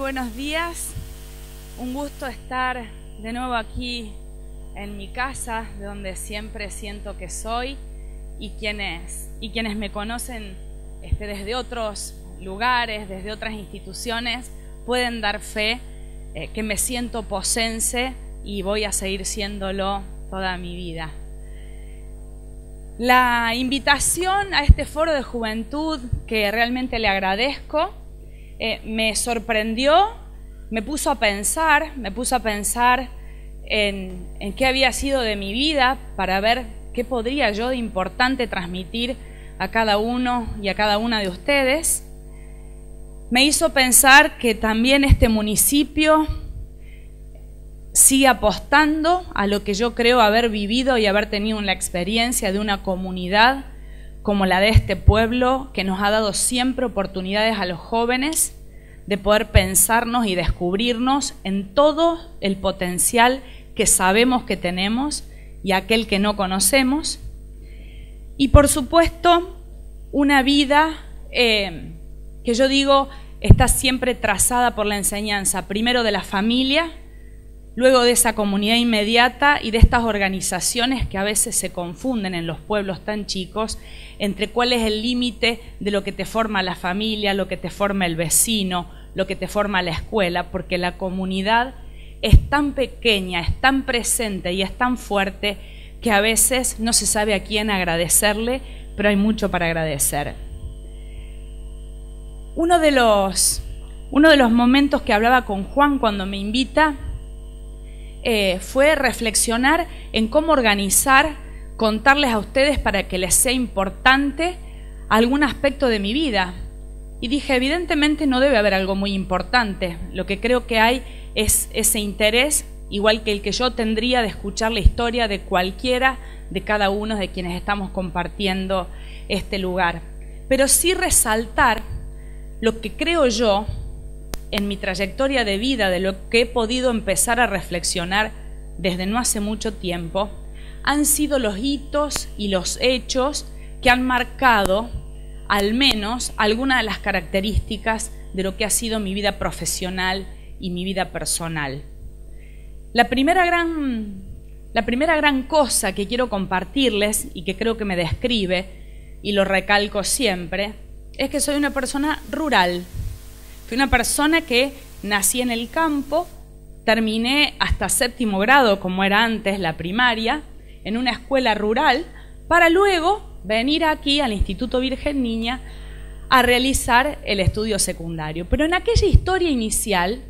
buenos días. Un gusto estar de nuevo aquí en mi casa, de donde siempre siento que soy, y quienes me conocen desde otros lugares, desde otras instituciones, pueden dar fe que me siento posense y voy a seguir siéndolo toda mi vida. La invitación a este foro de juventud, que realmente le agradezco, me sorprendió, me puso a pensar en qué había sido de mi vida para ver qué podría yo de importante transmitir a cada uno y a cada una de ustedes. Me hizo pensar que también este municipio sigue apostando a lo que yo creo haber vivido y haber tenido la experiencia de una comunidad como la de este pueblo, que nos ha dado siempre oportunidades a los jóvenes de poder pensarnos y descubrirnos en todo el potencial que sabemos que tenemos y aquel que no conocemos. Y por supuesto, una vida que yo digo está siempre trazada por la enseñanza, primero de la familia, luego de esa comunidad inmediata y de estas organizaciones que a veces se confunden en los pueblos tan chicos, entre cuál es el límite de lo que te forma la familia, lo que te forma el vecino, lo que te forma la escuela, porque la comunidad es tan pequeña, es tan presente y es tan fuerte que a veces no se sabe a quién agradecerle, pero hay mucho para agradecer. Uno de los momentos que hablaba con Juan cuando me invita fue reflexionar en cómo organizar, contarles a ustedes para que les sea importante algún aspecto de mi vida. Y dije, evidentemente no debe haber algo muy importante. Lo que creo que hay es ese interés, igual que el que yo tendría de escuchar la historia de cualquiera de cada uno de quienes estamos compartiendo este lugar. Pero sí resaltar lo que creo yo en mi trayectoria de vida, de lo que he podido empezar a reflexionar desde no hace mucho tiempo, han sido los hitos y los hechos que han marcado al menos algunas de las características de lo que ha sido mi vida profesional y mi vida personal. La primera gran cosa que quiero compartirles y que creo que me describe, y lo recalco siempre, es que soy una persona rural. Fui una persona que nací en el campo, terminé hasta 7º grado, como era antes la primaria, en una escuela rural, para luego venir aquí al Instituto Virgen Niña a realizar el estudio secundario. Pero en aquella historia inicial, la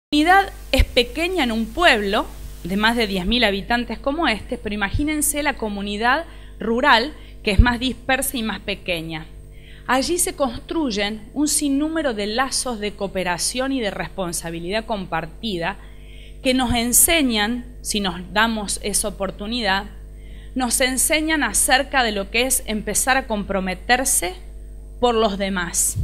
comunidad es pequeña en un pueblo de más de 10.000 habitantes como este, pero imagínense la comunidad rural, que es más dispersa y más pequeña. Allí se construyen un sinnúmero de lazos de cooperación y de responsabilidad compartida que nos enseñan, si nos damos esa oportunidad, nos enseñan acerca de lo que es empezar a comprometerse por los demás.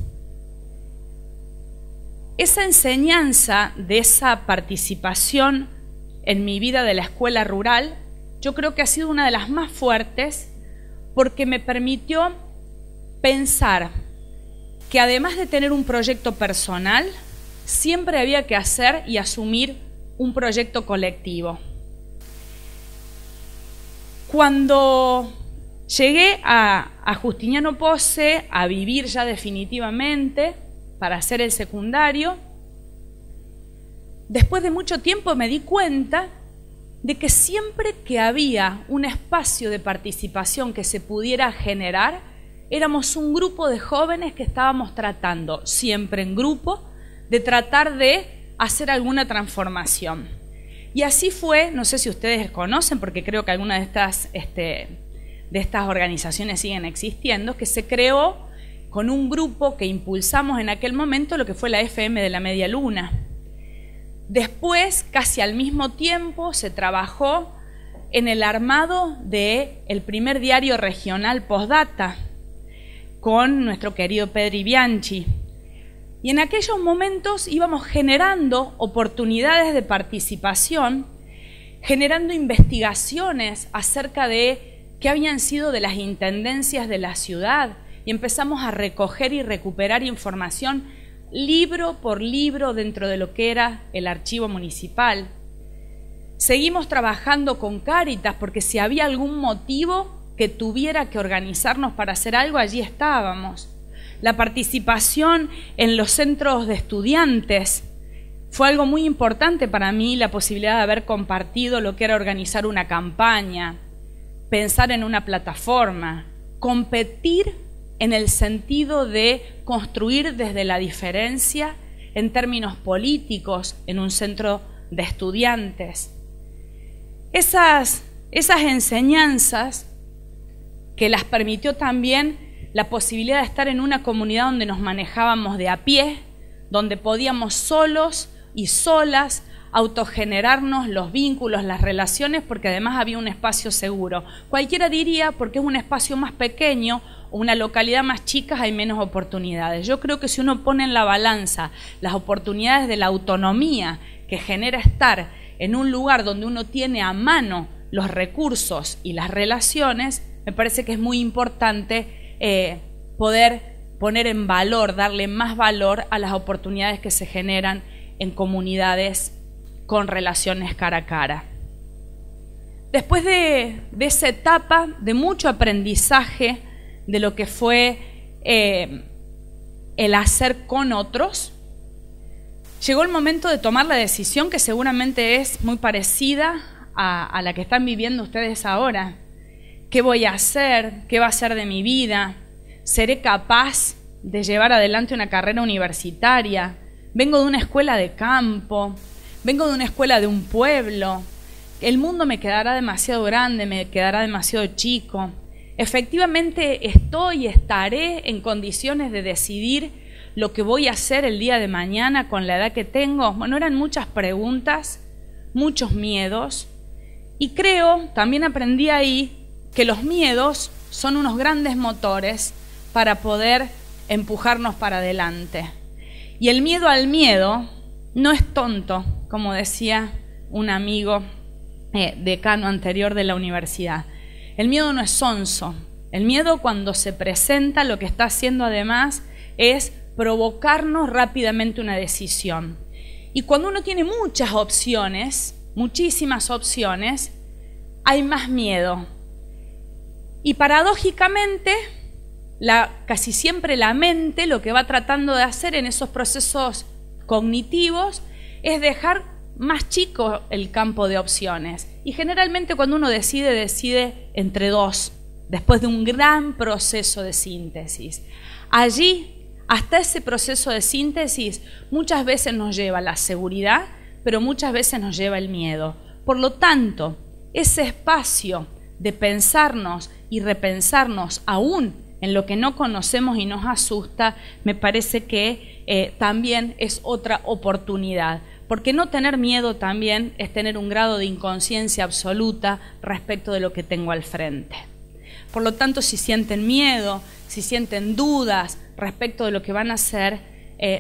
Esa enseñanza de esa participación en mi vida de la escuela rural, yo creo que ha sido una de las más fuertes, porque me permitió pensar que además de tener un proyecto personal, siempre había que hacer y asumir un proyecto colectivo. Cuando llegué a Justiniano Posse a vivir ya definitivamente para hacer el secundario, después de mucho tiempo me di cuenta de que siempre que había un espacio de participación que se pudiera generar, éramos un grupo de jóvenes que estábamos tratando, siempre en grupo, de tratar de hacer alguna transformación. Y así fue, no sé si ustedes conocen, porque creo que algunas de estas organizaciones siguen existiendo, que se creó con un grupo que impulsamos en aquel momento lo que fue la FM de la Media Luna. Después, casi al mismo tiempo, se trabajó en el armado del primer diario regional Postdata con nuestro querido Pedri Bianchi. Y en aquellos momentos íbamos generando oportunidades de participación, generando investigaciones acerca de qué habían sido de las intendencias de la ciudad, y empezamos a recoger y recuperar información libro por libro dentro de lo que era el archivo municipal. Seguimos trabajando con Cáritas porque si había algún motivo que tuviera que organizarnos para hacer algo, allí estábamos. La participación en los centros de estudiantes fue algo muy importante para mí, la posibilidad de haber compartido lo que era organizar una campaña, pensar en una plataforma, competir en el sentido de construir desde la diferencia en términos políticos en un centro de estudiantes. Esas enseñanzas que las permitió también la posibilidad de estar en una comunidad donde nos manejábamos de a pie, donde podíamos solos y solas autogenerarnos los vínculos, las relaciones, porque además había un espacio seguro. Cualquiera diría, porque es un espacio más pequeño o una localidad más chica, hay menos oportunidades. Yo creo que si uno pone en la balanza las oportunidades de la autonomía que genera estar en un lugar donde uno tiene a mano los recursos y las relaciones, me parece que es muy importante poder poner en valor, darle más valor a las oportunidades que se generan en comunidades con relaciones cara a cara. Después de esa etapa de mucho aprendizaje de lo que fue el hacer con otros, llegó el momento de tomar la decisión que seguramente es muy parecida a la que están viviendo ustedes ahora. ¿Qué voy a hacer? ¿Qué va a ser de mi vida? ¿Seré capaz de llevar adelante una carrera universitaria? Vengo de una escuela de campo, vengo de una escuela de un pueblo. El mundo me quedará demasiado grande, me quedará demasiado chico. Efectivamente estaré en condiciones de decidir lo que voy a hacer el día de mañana con la edad que tengo. Bueno, eran muchas preguntas, muchos miedos. Y creo, también aprendí ahí, que los miedos son unos grandes motores para poder empujarnos para adelante. Y el miedo al miedo no es tonto, como decía un amigo decano anterior de la universidad. El miedo no es sonso. El miedo, cuando se presenta, lo que está haciendo además es provocarnos rápidamente una decisión. Y cuando uno tiene muchas opciones, muchísimas opciones, hay más miedo. Y paradójicamente, casi siempre la mente lo que va tratando de hacer en esos procesos cognitivos es dejar más chico el campo de opciones. Y generalmente cuando uno decide entre dos, después de un gran proceso de síntesis. Allí, hasta ese proceso de síntesis, muchas veces nos lleva la seguridad, pero muchas veces nos lleva el miedo. Por lo tanto, ese espacio de pensarnos y repensarnos aún en lo que no conocemos y nos asusta, me parece que también es otra oportunidad. Porque no tener miedo también es tener un grado de inconsciencia absoluta respecto de lo que tengo al frente. Por lo tanto, si sienten miedo, si sienten dudas respecto de lo que van a hacer,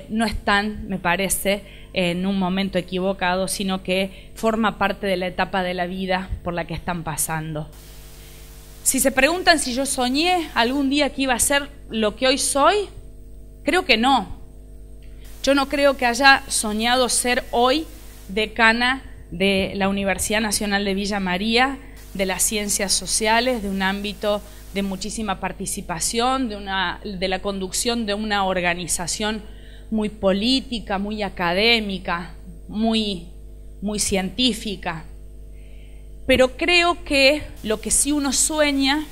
no están, me parece, en un momento equivocado, sino que forma parte de la etapa de la vida por la que están pasando. Si se preguntan si yo soñé algún día que iba a ser lo que hoy soy, creo que no. Yo no creo que haya soñado ser hoy decana de la Universidad Nacional de Villa María, de las ciencias sociales, de un ámbito de muchísima participación, de la conducción de una organización muy política, muy académica, muy científica. Pero creo que lo que sí uno sueña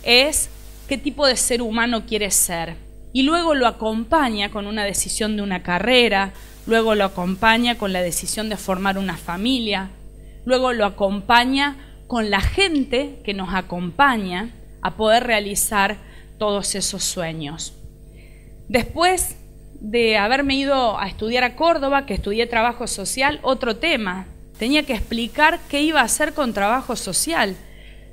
es qué tipo de ser humano quiere ser. Y luego lo acompaña con una decisión de una carrera, luego lo acompaña con la decisión de formar una familia, luego lo acompaña con la gente que nos acompaña a poder realizar todos esos sueños. Después de haberme ido a estudiar a Córdoba, que estudié trabajo social, otro tema. Tenía que explicar qué iba a hacer con trabajo social.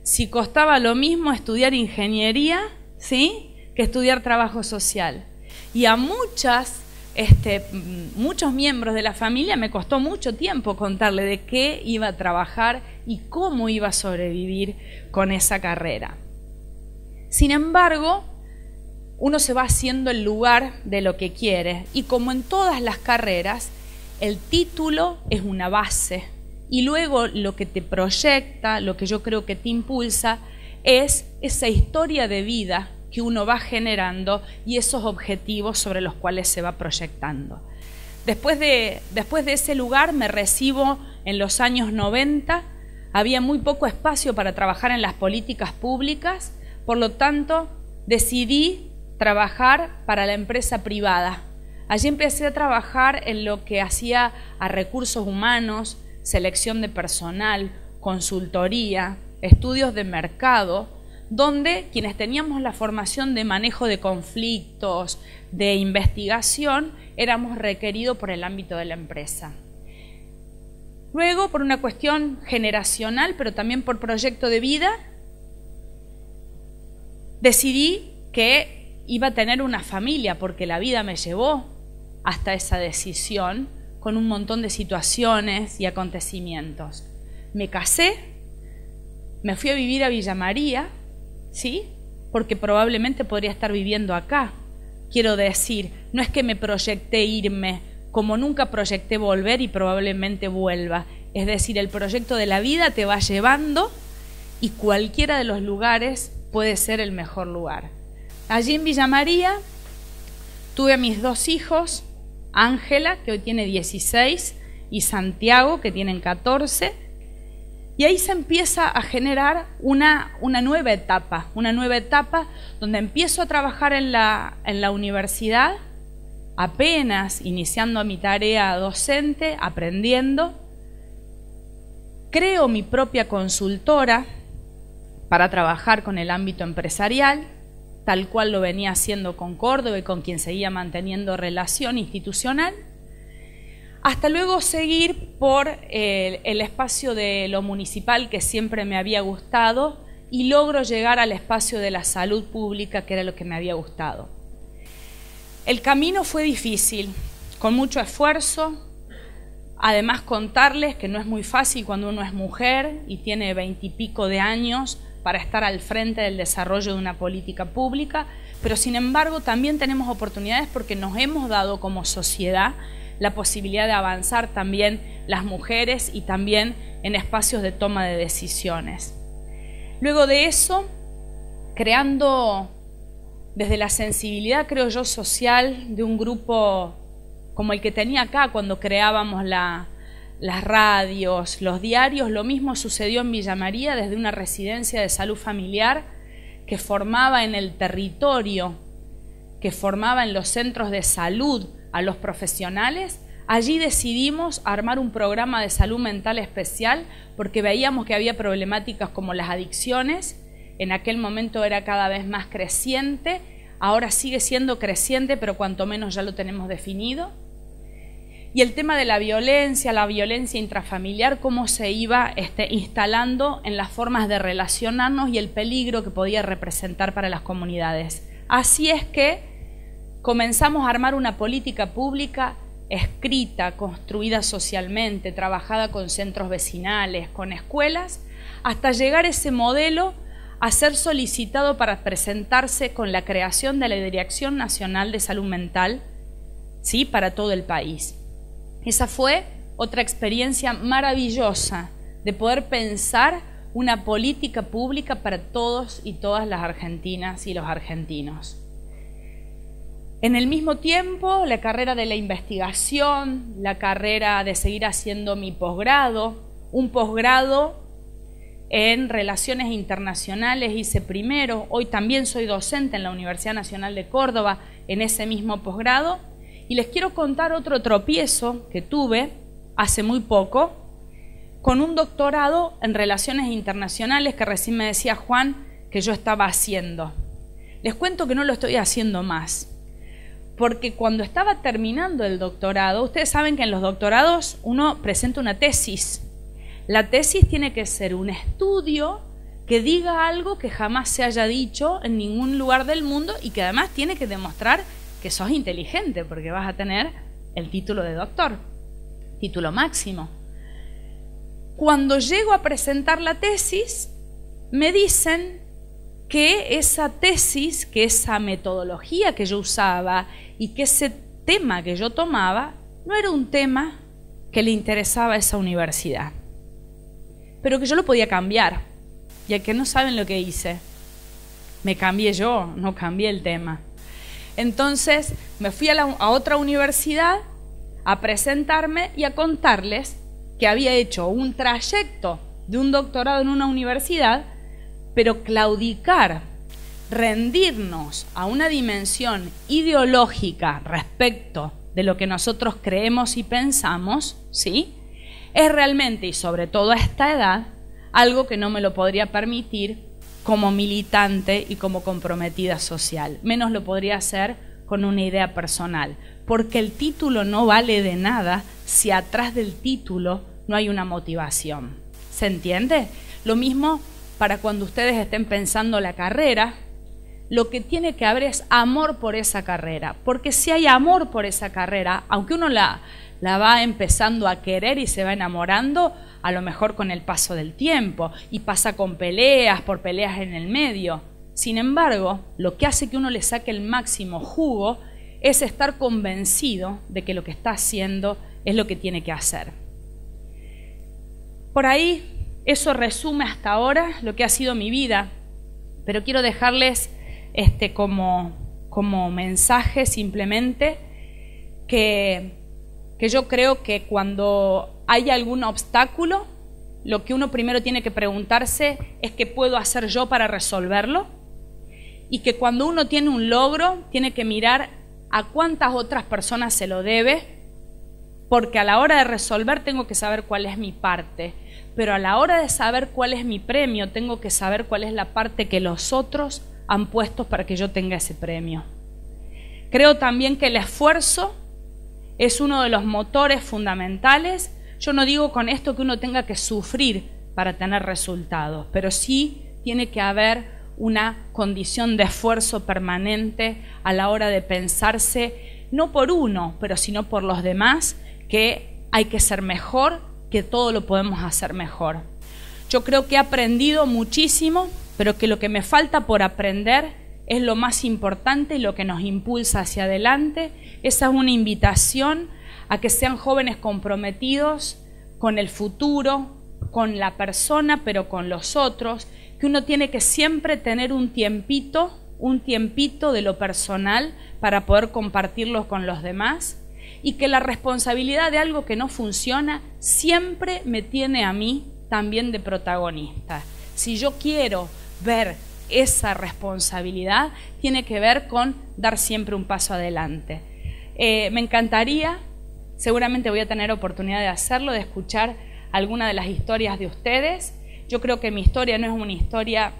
Si costaba lo mismo estudiar ingeniería, ¿sí?, que estudiar trabajo social. Y a muchos miembros de la familia me costó mucho tiempo contarle de qué iba a trabajar y cómo iba a sobrevivir con esa carrera. Sin embargo, uno se va haciendo el lugar de lo que quiere. Y como en todas las carreras, el título es una base. Y luego lo que te proyecta, lo que yo creo que te impulsa, es esa historia de vida que uno va generando y esos objetivos sobre los cuales se va proyectando. Después de ese lugar me recibo en los años 90, había muy poco espacio para trabajar en las políticas públicas, por lo tanto decidí trabajar para la empresa privada. Allí empecé a trabajar en lo que hacía a recursos humanos, selección de personal, consultoría, estudios de mercado, donde quienes teníamos la formación de manejo de conflictos, de investigación, éramos requeridos por el ámbito de la empresa. Luego, por una cuestión generacional, pero también por proyecto de vida, decidí que iba a tener una familia, porque la vida me llevó hasta esa decisión, con un montón de situaciones y acontecimientos. Me casé, me fui a vivir a Villa María, ¿sí? Porque probablemente podría estar viviendo acá. Quiero decir, no es que me proyecté irme, como nunca proyecté volver y probablemente vuelva. Es decir, el proyecto de la vida te va llevando y cualquiera de los lugares puede ser el mejor lugar. Allí en Villa María tuve a mis 2 hijos, Ángela, que hoy tiene 16, y Santiago, que tienen 14, y ahí se empieza a generar una nueva etapa donde empiezo a trabajar en la universidad, apenas iniciando mi tarea docente, aprendiendo. Creo mi propia consultora para trabajar con el ámbito empresarial, tal cual lo venía haciendo con Córdoba y con quien seguía manteniendo relación institucional, hasta luego seguir por el espacio de lo municipal que siempre me había gustado y logro llegar al espacio de la salud pública, que era lo que me había gustado. El camino fue difícil, con mucho esfuerzo. Además, contarles que no es muy fácil cuando uno es mujer y tiene 20 y pico de años para estar al frente del desarrollo de una política pública, pero sin embargo también tenemos oportunidades porque nos hemos dado como sociedad la posibilidad de avanzar también las mujeres y también en espacios de toma de decisiones. Luego de eso, creando desde la sensibilidad, creo yo, social de un grupo como el que tenía acá cuando creábamos las radios, los diarios, lo mismo sucedió en Villa María desde una residencia de salud familiar que formaba en el territorio, que formaba en los centros de salud a los profesionales. Allí decidimos armar un programa de salud mental especial porque veíamos que había problemáticas como las adicciones. En aquel momento era cada vez más creciente, ahora sigue siendo creciente, pero cuanto menos ya lo tenemos definido. Y el tema de la violencia intrafamiliar, cómo se iba instalando en las formas de relacionarnos y el peligro que podía representar para las comunidades. Así es que comenzamos a armar una política pública escrita, construida socialmente, trabajada con centros vecinales, con escuelas, hasta llegar ese modelo a ser solicitado para presentarse con la creación de la Dirección Nacional de Salud Mental, ¿sí?, para todo el país. Esa fue otra experiencia maravillosa de poder pensar una política pública para todos y todas las argentinas y los argentinos. En el mismo tiempo, la carrera de la investigación, la carrera de seguir haciendo mi posgrado, un posgrado en Relaciones Internacionales hice primero, hoy también soy docente en la Universidad Nacional de Córdoba en ese mismo posgrado, y les quiero contar otro tropiezo que tuve hace muy poco con un doctorado en Relaciones Internacionales que recién me decía Juan que yo estaba haciendo. Les cuento que no lo estoy haciendo más, porque cuando estaba terminando el doctorado, ustedes saben que en los doctorados uno presenta una tesis. La tesis tiene que ser un estudio que diga algo que jamás se haya dicho en ningún lugar del mundo y que además tiene que demostrar que sos inteligente, porque vas a tener el título de doctor, título máximo. Cuando llego a presentar la tesis, me dicen que esa tesis, que esa metodología que yo usaba y que ese tema que yo tomaba no era un tema que le interesaba a esa universidad, pero que yo lo podía cambiar. Y a que no saben lo que hice, me cambié yo, no cambié el tema. Entonces me fui a otra universidad a presentarme y a contarles que había hecho un trayecto de un doctorado en una universidad, pero claudicar, rendirnos a una dimensión ideológica respecto de lo que nosotros creemos y pensamos, ¿sí?, es realmente, y sobre todo a esta edad, algo que no me lo podría permitir como militante y como comprometida social. Menos lo podría hacer con una idea personal, porque el título no vale de nada si atrás del título no hay una motivación. ¿Se entiende? Lo mismo para cuando ustedes estén pensando la carrera, lo que tiene que haber es amor por esa carrera, porque si hay amor por esa carrera, aunque uno la va empezando a querer y se va enamorando, a lo mejor con el paso del tiempo, y pasa con peleas, por peleas en el medio. Sin embargo, lo que hace que uno le saque el máximo jugo es estar convencido de que lo que está haciendo es lo que tiene que hacer. Por ahí, eso resume hasta ahora lo que ha sido mi vida, pero quiero dejarles como mensaje simplemente que yo creo que cuando hay algún obstáculo, lo que uno primero tiene que preguntarse es qué puedo hacer yo para resolverlo, y que cuando uno tiene un logro tiene que mirar a cuántas otras personas se lo debe, porque a la hora de resolver tengo que saber cuál es mi parte, pero a la hora de saber cuál es mi premio tengo que saber cuál es la parte que los otros han puesto para que yo tenga ese premio. Creo también que el esfuerzo es uno de los motores fundamentales. Yo no digo con esto que uno tenga que sufrir para tener resultados, pero sí tiene que haber una condición de esfuerzo permanente a la hora de pensarse, no por uno, pero sino por los demás, que hay que ser mejor, que todo lo podemos hacer mejor. Yo creo que he aprendido muchísimo, pero que lo que me falta por aprender es lo más importante y lo que nos impulsa hacia adelante. Esa es una invitación a que sean jóvenes comprometidos con el futuro, con la persona, pero con los otros, que uno tiene que siempre tener un tiempito de lo personal para poder compartirlo con los demás, y que la responsabilidad de algo que no funciona siempre me tiene a mí también de protagonista. Si yo quiero ver esa responsabilidad, tiene que ver con dar siempre un paso adelante. Me encantaría, seguramente voy a tener oportunidad de hacerlo, de escuchar alguna de las historias de ustedes. Yo creo que mi historia no es una historia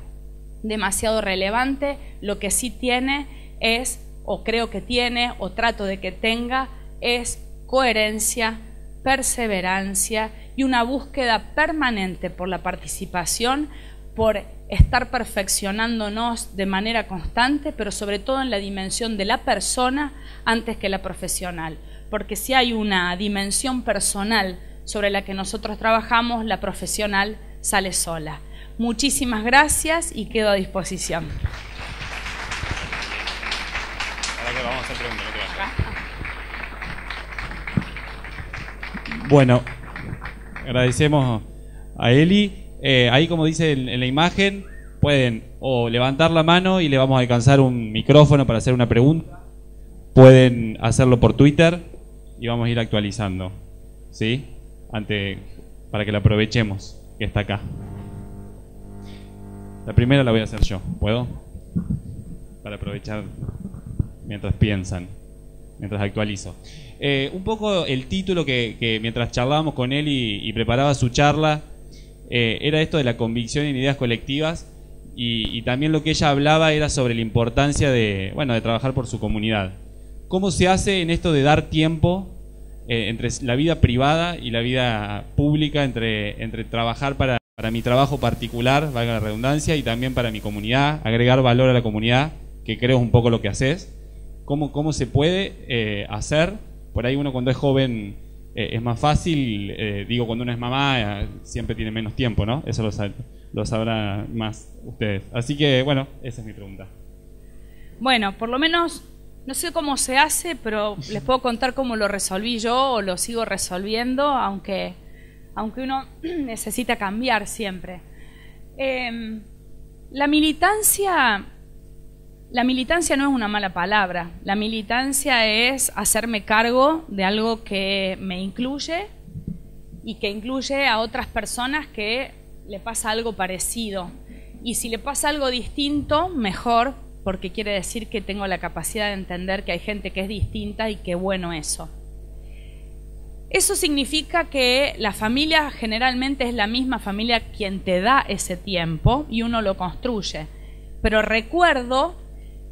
demasiado relevante. Lo que sí tiene es, o creo que tiene, o trato de que tenga, es coherencia, perseverancia y una búsqueda permanente por la participación, por estar perfeccionándonos de manera constante, pero sobre todo en la dimensión de la persona antes que la profesional. Porque si hay una dimensión personal sobre la que nosotros trabajamos, la profesional sale sola. Muchísimas gracias y quedo a disposición. Ahora que vamos a hacer preguntas, no te vayas. Bueno, agradecemos a Eli. Ahí, como dice en la imagen, pueden o levantar la mano y le vamos a alcanzar un micrófono para hacer una pregunta. Pueden hacerlo por Twitter y vamos a ir actualizando, ¿sí? Para que la aprovechemos, que está acá. La primera la voy a hacer yo, ¿puedo? Para aprovechar mientras piensan, mientras actualizo. Un poco el título que mientras charlábamos con él y preparaba su charla, era esto de la convicción en ideas colectivas, y también lo que ella hablaba era sobre la importancia de trabajar por su comunidad. ¿Cómo se hace en esto de dar tiempo entre la vida privada y la vida pública, entre trabajar para mi trabajo particular, valga la redundancia, y también para mi comunidad, agregar valor a la comunidad, que creo es un poco lo que haces? ¿Cómo se puede hacer? Por ahí uno cuando es joven es más fácil, digo, cuando uno es mamá, siempre tiene menos tiempo, ¿no? Eso lo sabrán más ustedes. Así que, bueno, esa es mi pregunta. Bueno, por lo menos, no sé cómo se hace, pero les puedo contar cómo lo resolví yo o lo sigo resolviendo, aunque uno necesita cambiar siempre. La militancia no es una mala palabra. La militancia es hacerme cargo de algo que me incluye y que incluye a otras personas que le pasa algo parecido. Y si le pasa algo distinto, mejor, porque quiere decir que tengo la capacidad de entender que hay gente que es distinta y qué bueno eso. Eso significa que la familia generalmente es la misma familia quien te da ese tiempo y uno lo construye. Pero recuerdo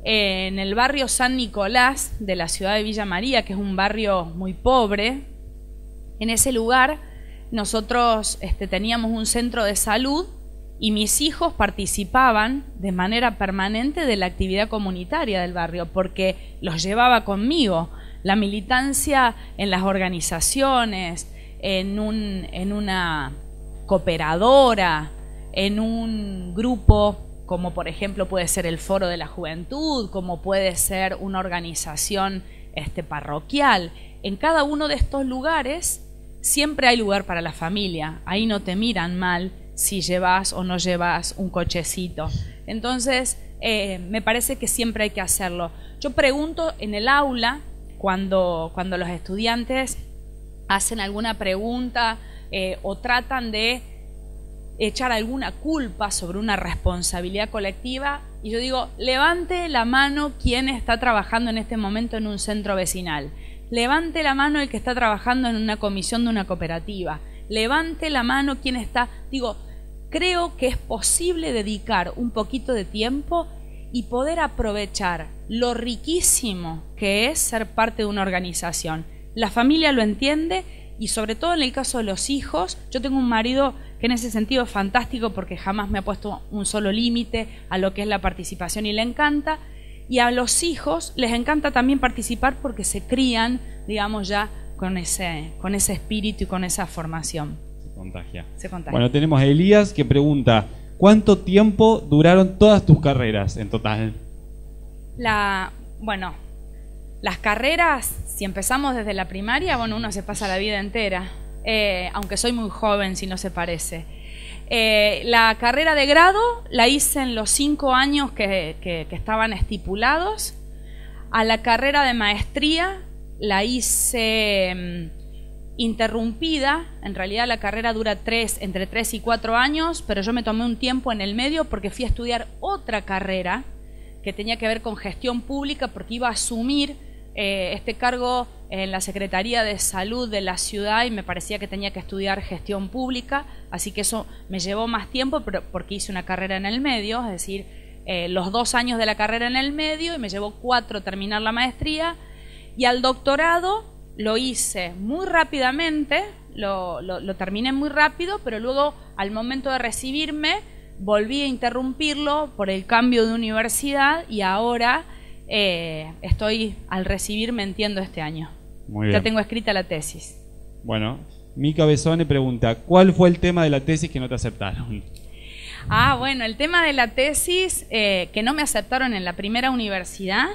en el barrio San Nicolás de la ciudad de Villa María, que es un barrio muy pobre, en ese lugar nosotros teníamos un centro de salud y mis hijos participaban de manera permanente de la actividad comunitaria del barrio porque los llevaba conmigo. La militancia en las organizaciones, en una cooperadora, en un grupo como por ejemplo puede ser el Foro de la Juventud, como puede ser una organización parroquial. En cada uno de estos lugares siempre hay lugar para la familia. Ahí no te miran mal si llevas o no llevas un cochecito. Entonces, me parece que siempre hay que hacerlo. Yo pregunto en el aula, cuando los estudiantes hacen alguna pregunta o tratan de echar alguna culpa sobre una responsabilidad colectiva, y yo digo, levante la mano quien está trabajando en este momento en un centro vecinal, levante la mano el que está trabajando en una comisión de una cooperativa, levante la mano quien está, digo, creo que es posible dedicar un poquito de tiempo y poder aprovechar lo riquísimo que es ser parte de una organización. La familia lo entiende y sobre todo en el caso de los hijos, yo tengo un marido que en ese sentido es fantástico porque jamás me ha puesto un solo límite a lo que es la participación y le encanta. Y a los hijos les encanta también participar porque se crían, digamos, ya con ese espíritu y con esa formación. Se contagia. Bueno, tenemos a Elías que pregunta, ¿cuánto tiempo duraron todas tus carreras en total? Las carreras, si empezamos desde la primaria, bueno, uno se pasa la vida entera, aunque soy muy joven si no se parece. La carrera de grado la hice en los 5 años que estaban estipulados. A la carrera de maestría la hice interrumpida. En realidad la carrera dura entre 3 y 4 años, pero yo me tomé un tiempo en el medio porque fui a estudiar otra carrera que tenía que ver con gestión pública porque iba a asumir este cargo en la Secretaría de Salud de la ciudad y me parecía que tenía que estudiar gestión pública, así que eso me llevó más tiempo pero porque hice una carrera en el medio, es decir, los 2 años de la carrera en el medio y me llevó 4 terminar la maestría, y al doctorado lo hice muy rápidamente, lo terminé muy rápido, pero luego al momento de recibirme volví a interrumpirlo por el cambio de universidad y ahora estoy al recibirme, entiendo, este año. Muy bien. Ya tengo escrita la tesis. Bueno, Mica Besone pregunta, ¿cuál fue el tema de la tesis que no te aceptaron? Bueno, el tema de la tesis que no me aceptaron en la primera universidad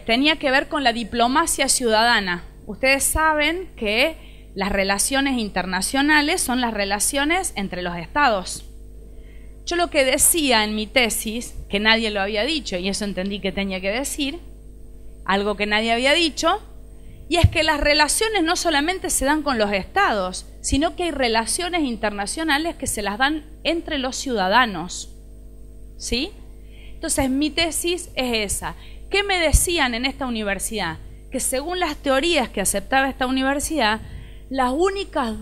tenía que ver con la diplomacia ciudadana. Ustedes saben que las relaciones internacionales son las relaciones entre los estados. Yo lo que decía en mi tesis, que nadie lo había dicho, y eso entendí que tenía que decir, algo que nadie había dicho, y es que las relaciones no solamente se dan con los estados, sino que hay relaciones internacionales que se las dan entre los ciudadanos. ¿Sí? Entonces mi tesis es esa. ¿Qué me decían en esta universidad? Que según las teorías que aceptaba esta universidad, las únicas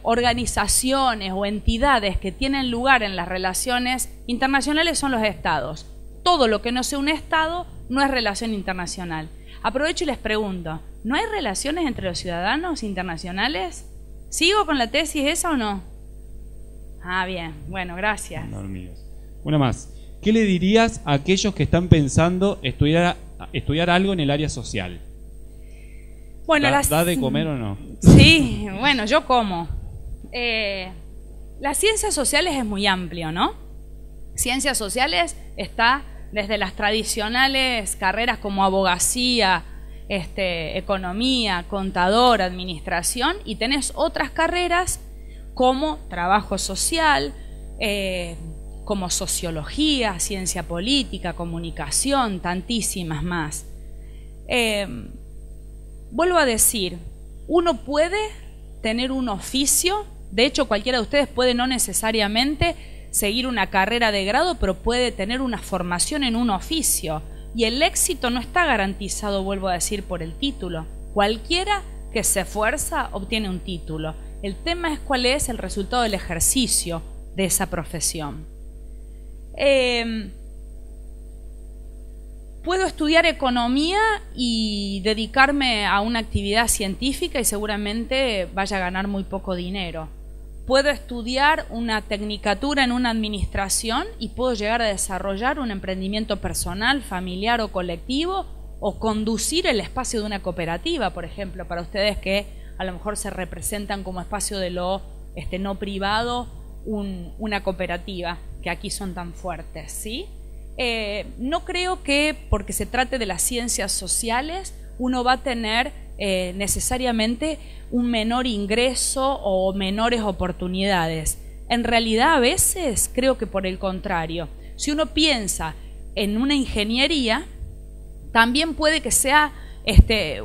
organizaciones o entidades que tienen lugar en las relaciones internacionales son los estados. Todo lo que no sea un estado no es relación internacional. Aprovecho y les pregunto, ¿no hay relaciones entre los ciudadanos internacionales? ¿Sigo con la tesis esa o no? Bien, bueno, gracias. Una más. ¿Qué le dirías a aquellos que están pensando estudiar algo en el área social? Bueno, ¿Da de comer o no? Sí, bueno, yo como. Las ciencias sociales es muy amplio, ¿no? Ciencias sociales está desde las tradicionales carreras como abogacía, economía, contador, administración, y tenés otras carreras como trabajo social, como sociología, ciencia política, comunicación, tantísimas más. Vuelvo a decir, uno puede tener un oficio, de hecho cualquiera de ustedes puede no necesariamente seguir una carrera de grado, pero puede tener una formación en un oficio. Y el éxito no está garantizado, vuelvo a decir, por el título. Cualquiera que se esfuerza obtiene un título. El tema es cuál es el resultado del ejercicio de esa profesión. Puedo estudiar economía y dedicarme a una actividad científica y seguramente vaya a ganar muy poco dinero. Puedo estudiar una tecnicatura en una administración y puedo llegar a desarrollar un emprendimiento personal, familiar o colectivo, o conducir el espacio de una cooperativa, por ejemplo, para ustedes que a lo mejor se representan como espacio de lo no privado, una cooperativa, que aquí son tan fuertes, ¿sí? No creo que porque se trate de las ciencias sociales uno va a tener necesariamente un menor ingreso o menores oportunidades. En realidad a veces creo que por el contrario, si uno piensa en una ingeniería, también puede que sea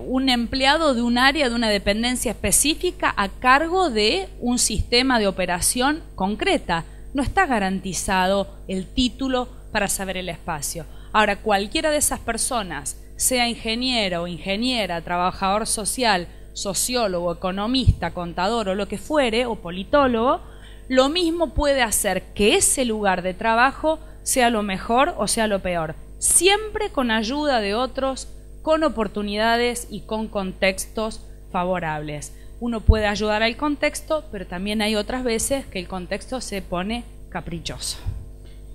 un empleado de un área, de una dependencia específica a cargo de un sistema de operación concreta. No está garantizado el título para saber el espacio. Ahora, cualquiera de esas personas, sea ingeniero o ingeniera, trabajador social, sociólogo, economista, contador o lo que fuere, o politólogo, lo mismo puede hacer que ese lugar de trabajo sea lo mejor o sea lo peor, siempre con ayuda de otros, con oportunidades y con contextos favorables. Uno puede ayudar al contexto, pero también hay otras veces que el contexto se pone caprichoso.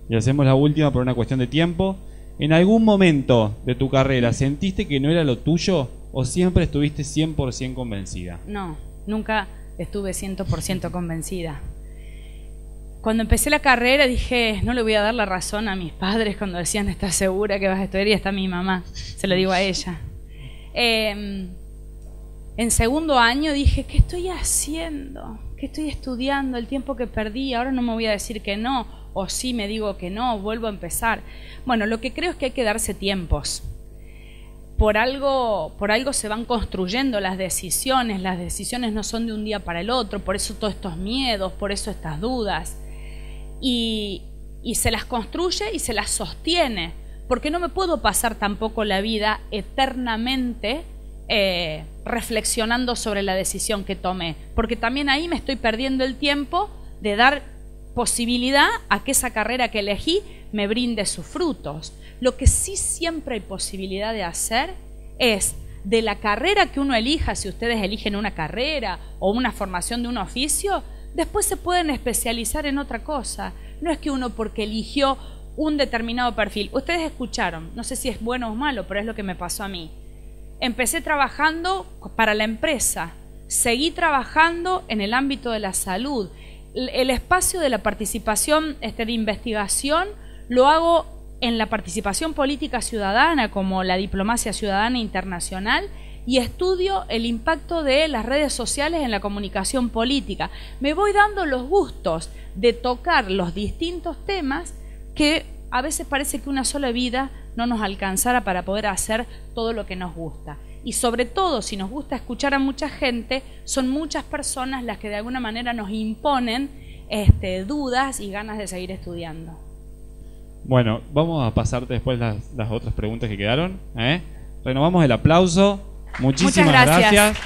Y hacemos la última por una cuestión de tiempo. ¿En algún momento de tu carrera sentiste que no era lo tuyo o siempre estuviste 100% convencida? No, nunca estuve 100% convencida. Cuando empecé la carrera dije, no le voy a dar la razón a mis padres cuando decían, ¿estás segura que vas a estudiar? Y está mi mamá, se lo digo a ella. En segundo año dije, ¿qué estoy haciendo? ¿Qué estoy estudiando? El tiempo que perdí, ahora no me voy a decir que no, o sí me digo que no, vuelvo a empezar. Bueno, lo que creo es que hay que darse tiempos. Por algo se van construyendo las decisiones no son de un día para el otro, por eso todos estos miedos, por eso estas dudas. Y se las construye y se las sostiene, porque no me puedo pasar tampoco la vida eternamente reflexionando sobre la decisión que tomé, porque también ahí me estoy perdiendo el tiempo de dar posibilidad a que esa carrera que elegí me brinde sus frutos. Lo que sí siempre hay posibilidad de hacer es, de la carrera que uno elija, si ustedes eligen una carrera o una formación de un oficio, después se pueden especializar en otra cosa. No es que uno porque eligió un determinado perfil. Ustedes escucharon, no sé si es bueno o malo, pero es lo que me pasó a mí. Empecé trabajando para la empresa, seguí trabajando en el ámbito de la salud. El espacio de la participación de investigación lo hago en la participación política ciudadana, como la diplomacia ciudadana internacional, y estudio el impacto de las redes sociales en la comunicación política. Me voy dando los gustos de tocar los distintos temas que a veces parece que una sola vida no nos alcanzara para poder hacer todo lo que nos gusta. Y sobre todo, si nos gusta escuchar a mucha gente, son muchas personas las que de alguna manera nos imponen dudas y ganas de seguir estudiando. Bueno, vamos a pasarte después las otras preguntas que quedaron. Renovamos el aplauso. Muchísimas gracias.